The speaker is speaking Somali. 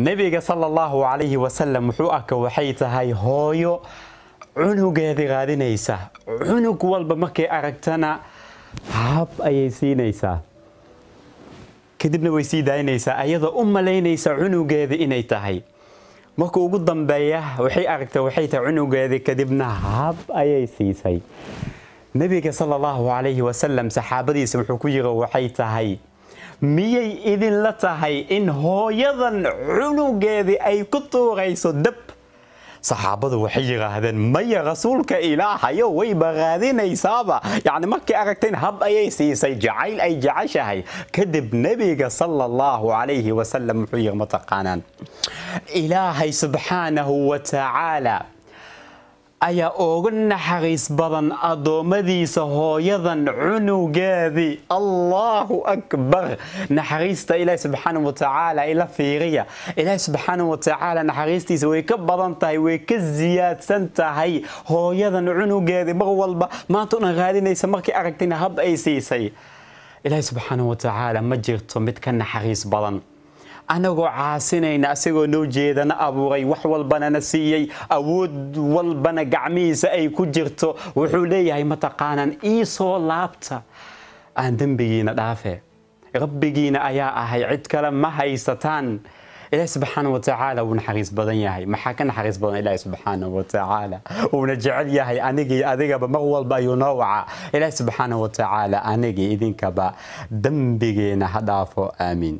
nabiga sallallahu alayhi wasallam wuxuu arkaa waxay tahay hooyo cunugeeda qaadinaysa cunug walba markay aragtana hab ayay siinaysaa kadibna way sii daayinaysaa ayadoo u malaynaysa cunugeeda inay tahay marka ugu dambeeya waxay aragtay waxay tahay cunugeeda kadibna hab ayay siisay nabiga sallallahu alayhi wasallam saxaabadiisa wuxuu ku yiri waxay tahay miyay idin la tahay in hooyadan cunugeeda ay ku tuurayso dab saxaabadu waxay yiraahdeen maya rasuulka ilaahayo way baqaadinaysaaba yani markay aragteen hab ayay siisay jacayl ay jacashahay kadib nabiga sallallahu alayhi wasallam wuxuu yiri mataqaanaan ilaahay subhanahu wa ta'ala ayaa ugu naxariis badan adoomadiisa hooyadan cunugeedii Allahu akbar naxariista ilaahay subhanahu wa ta'ala ila fiiriya ilaahay subhanahu wa ta'ala naxariistiisa way ka badan tahay way ka ziyaadsan tahay hooyadan cunugeedii mar walba maanta una raadinaysa markii aragtayna hab ay siisay ilaahay subhanahu wa ta'ala ma jirto mid ka naxariis badan anagoo caasinayna asagoo noo jeedana abuuray wax walbana na siiyay awood walbana gacmihiisa ay ku jirto wuxuu leeyahay mataqaanaan ii soo laabta aan dambigiina dhaafe rabbigiina ayaa ahay cid kale ma haysataan ilaahay subhanahu wa ta'ala wuu naxariis badan yahay maxaa ka naxariis badan ilaahay subhanahu wa ta'ala wuu jecel yahay anigii adigaba mar walba ayuu noo waca ilaahay subhanahu wa ta'ala anigii idinkaba dambigeena ha dhaafo aamiin